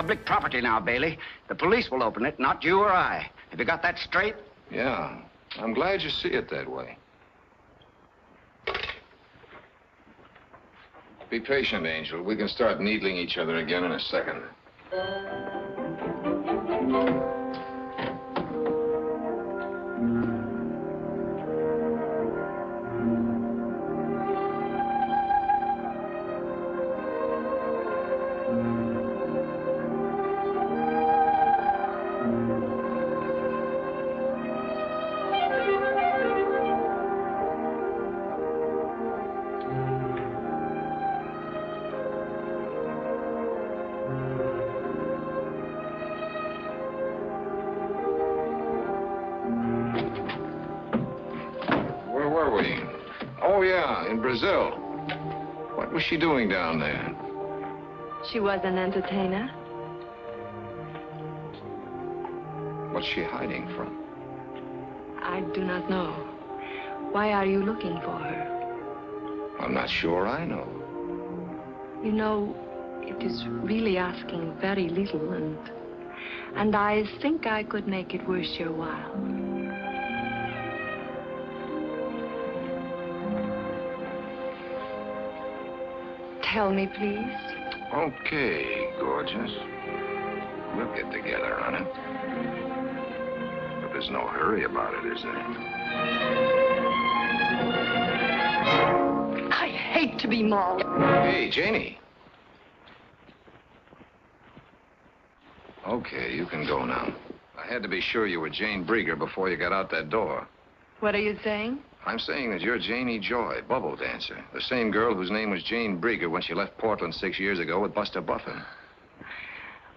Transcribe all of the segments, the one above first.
public property now, Bailey. The police will open it, not you or I. Have you got that straight? Yeah. I'm glad you see it that way. Be patient, Angel. We can start needling each other again in a second. Brazil. What was she doing down there? She was an entertainer. What's she hiding from? I do not know. Why are you looking for her? I'm not sure I know. You know, it is really asking very little, and I think I could make it worth your while. Tell me, please. Okay, gorgeous. We'll get together on it. But there's no hurry about it, is there? I hate to be mauled. Hey, Janie. Okay, you can go now. I had to be sure you were Jane Brieger before you got out that door. What are you saying? I'm saying that you're Janie Joy, bubble dancer. The same girl whose name was Jane Brieger when she left Portland 6 years ago with Buster Buffin.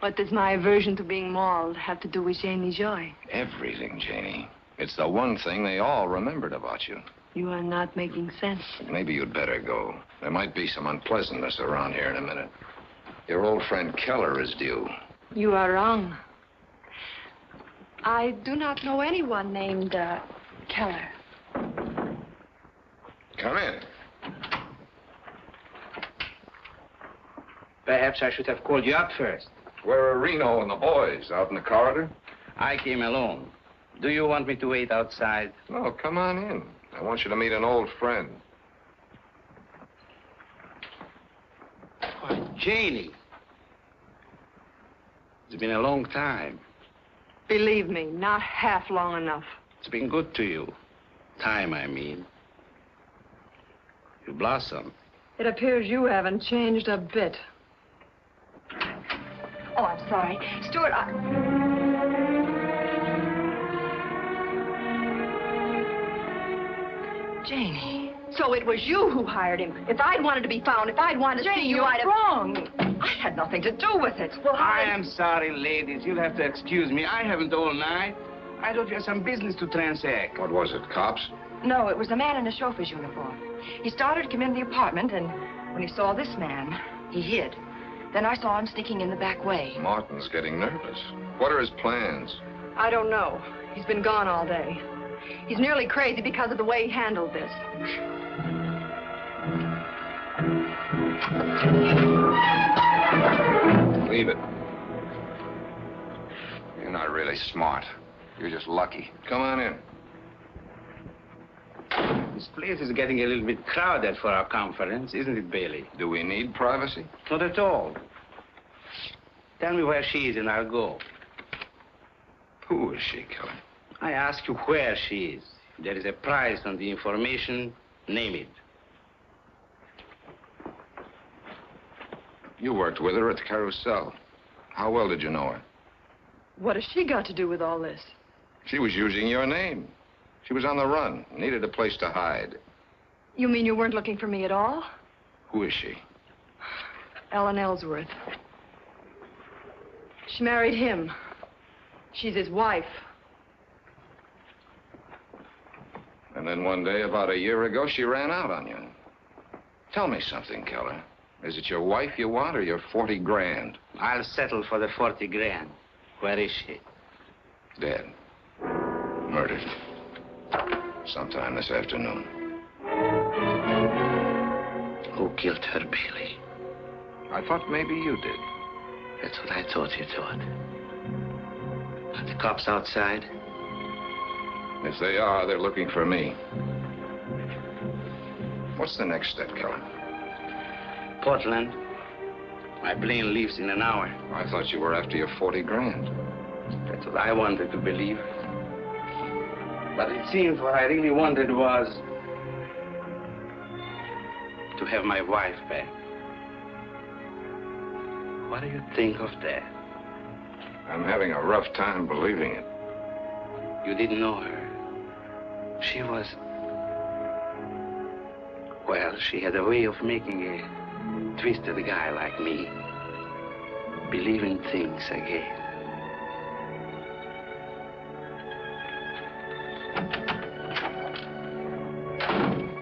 What does my aversion to being mauled have to do with Janie Joy? Everything, Janie. It's the one thing they all remembered about you. You are not making sense. Maybe you'd better go. There might be some unpleasantness around here in a minute. Your old friend Keller is due. You are wrong. I do not know anyone named, Keller. Come in. Perhaps I should have called you up first. Where are Reno and the boys? Out in the corridor? I came alone. Do you want me to wait outside? No, come on in. I want you to meet an old friend. Why, Janie. It's been a long time. Believe me, not half long enough. It's been good to you. Time, I mean. You blossom. It appears you haven't changed a bit. Oh, I'm sorry. Stuart, Janie. So it was you who hired him. If I'd wanted to be found, if I'd wanted to see you, I'd have... wrong. I had nothing to do with it. Well, I am sorry, ladies. You'll have to excuse me. I haven't all night. I thought you had some business to transact. What was it, cops? No, it was a man in a chauffeur's uniform. He started to come into the apartment, and when he saw this man, he hid. Then I saw him sneaking in the back way. Martin's getting nervous. What are his plans? I don't know. He's been gone all day. He's nearly crazy because of the way he handled this. Leave it. You're not really smart. You're just lucky. Come on in. This place is getting a little bit crowded for our conference, isn't it, Bailey? Do we need privacy? Not at all. Tell me where she is and I'll go. Who is she, Keller? I ask you where she is. If there is a price on the information, name it. You worked with her at the Carousel. How well did you know her? What has she got to do with all this? She was using your name. She was on the run, needed a place to hide. You mean you weren't looking for me at all? Who is she? Ellen Ellsworth. She married him. She's his wife. And then one day, about a year ago, she ran out on you. Tell me something, Keller. Is it your wife you want or your 40 grand? I'll settle for the 40 grand. Where is she? Dead. Murdered. Sometime this afternoon. Who killed her, Bailey? I thought maybe you did. That's what I thought you thought. Are the cops outside? If they are, they're looking for me. What's the next step, Keller? Portland. My plane leaves in an hour. I thought you were after your 40 grand. That's what I wanted to believe. But it seems what I really wanted was to have my wife back. What do you think of that? I'm having a rough time believing it. You didn't know her. She was... Well, she had a way of making a twisted guy like me believe in things again.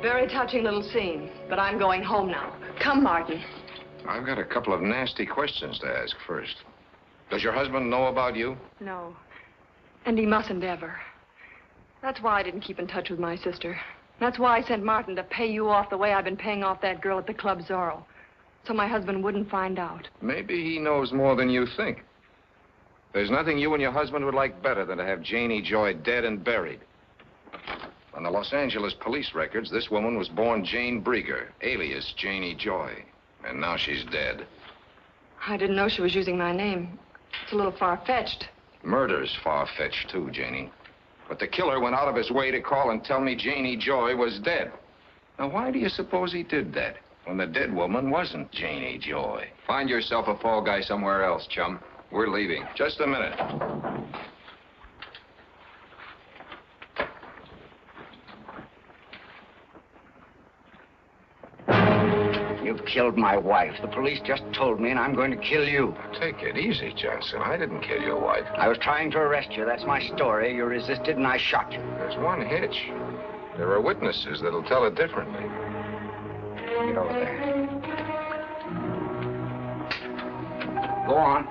Very touching little scene, but I'm going home now. Come, Martin. I've got a couple of nasty questions to ask first. Does your husband know about you? No. And he mustn't ever. That's why I didn't keep in touch with my sister. That's why I sent Martin to pay you off the way I've been paying off that girl at the Club Zorro. So my husband wouldn't find out. Maybe he knows more than you think. There's nothing you and your husband would like better than to have Janie Joy dead and buried. On the Los Angeles police records, this woman was born Jane Brieger, alias Janie Joy. And now she's dead. I didn't know she was using my name. It's a little far-fetched. Murder's far-fetched, too, Janie. But the killer went out of his way to call and tell me Janie Joy was dead. Now, why do you suppose he did that, when the dead woman wasn't Janie Joy? Find yourself a fall guy somewhere else, chum. We're leaving. Just a minute. You've killed my wife. The police just told me, and I'm going to kill you. Take it easy, Johnson. I didn't kill your wife. I was trying to arrest you. That's my story. You resisted, and I shot you. There's one hitch. There are witnesses that'll tell it differently. Get over there. Go on.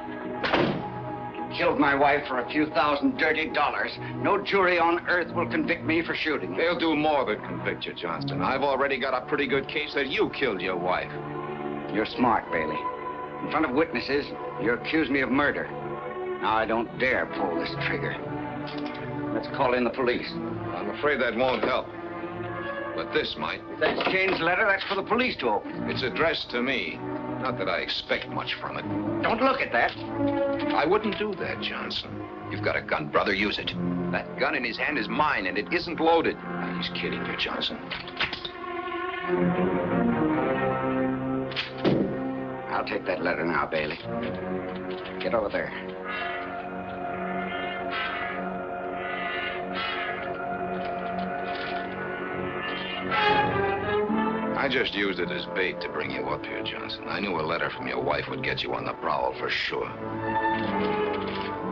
You killed my wife for a few $1,000 dirty dollars. No jury on earth will convict me for shooting you. They'll do more than convict you, Johnston. I've already got a pretty good case that you killed your wife. You're smart, Bailey. In front of witnesses, you accuse me of murder. Now I don't dare pull this trigger. Let's call in the police. I'm afraid that won't help. But this might. If that's Jane's letter, that's for the police to open. It's addressed to me. Not that I expect much from it. Don't look at that. I wouldn't do that, Johnson. You've got a gun, brother. Use it. That gun in his hand is mine, and it isn't loaded. He's kidding you, Johnson. I'll take that letter now, Bailey. Get over there. I just used it as bait to bring you up here, Johnson. I knew a letter from your wife would get you on the prowl for sure.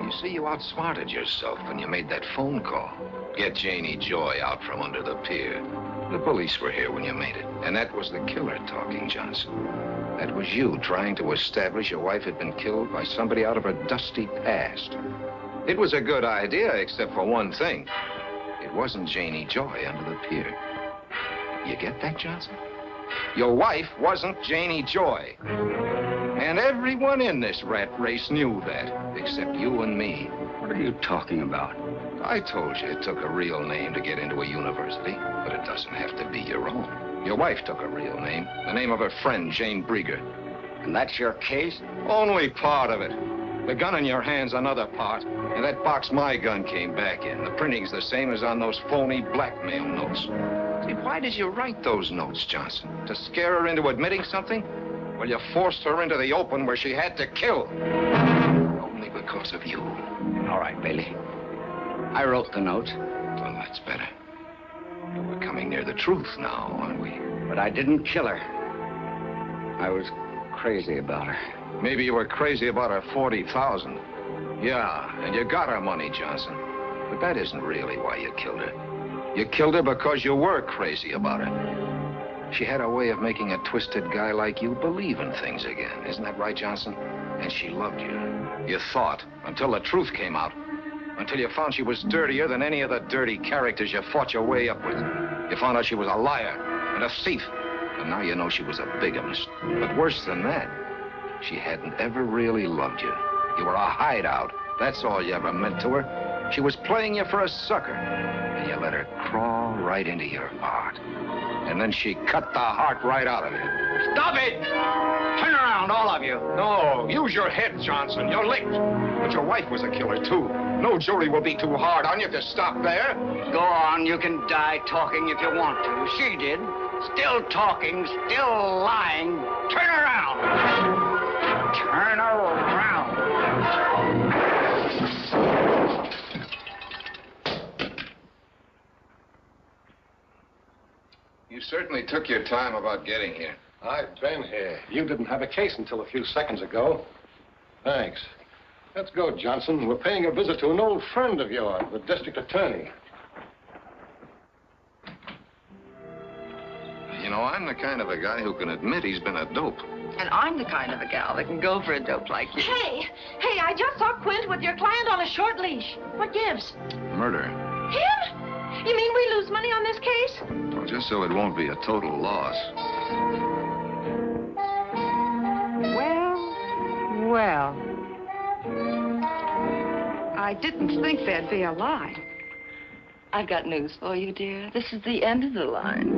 You see, you outsmarted yourself when you made that phone call. Get Janie Joy out from under the pier. The police were here when you made it. And that was the killer talking, Johnson. That was you trying to establish your wife had been killed by somebody out of her dusty past. It was a good idea, except for one thing. It wasn't Janie Joy under the pier. You get that, Johnson? Your wife wasn't Janie Joy. And everyone in this rat race knew that, except you and me. What are you talking about? I told you it took a real name to get into a university, but it doesn't have to be your own. Your wife took a real name, the name of her friend, Jane Brieger. And that's your case? Only part of it. The gun in your hand's another part, and that box my gun came back in. The printing's the same as on those phony blackmail notes. See, why did you write those notes, Johnson? To scare her into admitting something? Well, you forced her into the open where she had to kill. Only because of you. All right, Bailey. I wrote the notes. Well, that's better. We're coming near the truth now, aren't we? But I didn't kill her. I was crazy about her. Maybe you were crazy about her 40,000. Yeah, and you got her money, Johnson. But that isn't really why you killed her. You killed her because you were crazy about her. She had a way of making a twisted guy like you believe in things again. Isn't that right, Johnson? And she loved you. You thought, until the truth came out. Until you found she was dirtier than any of the dirty characters you fought your way up with. You found out she was a liar and a thief. And now you know she was a bigamist. But worse than that, She hadn't ever really loved you. You were a hideout. That's all you ever meant to her. She was playing you for a sucker. And you let her crawl right into your heart. And then she cut the heart right out of you. Stop it! Turn around, all of you. No, use your head, Johnson. You're licked. But your wife was a killer, too. No jury will be too hard on you if you stop there. Go on, you can die talking if you want to. She did. Still talking, still lying. Turn around! Turn around! You certainly took your time about getting here. I've been here. You didn't have a case until a few seconds ago. Thanks. Let's go, Johnson. We're paying a visit to an old friend of yours, the district attorney. You know, I'm the kind of a guy who can admit he's been a dope. And I'm the kind of a gal that can go for a dope like you. Hey, I just saw Quint with your client on a short leash. What gives? Murder. Him? You mean we lose money on this case? Well, just so it won't be a total loss. Well. I didn't think there'd be a line. I've got news for you, dear. This is the end of the line.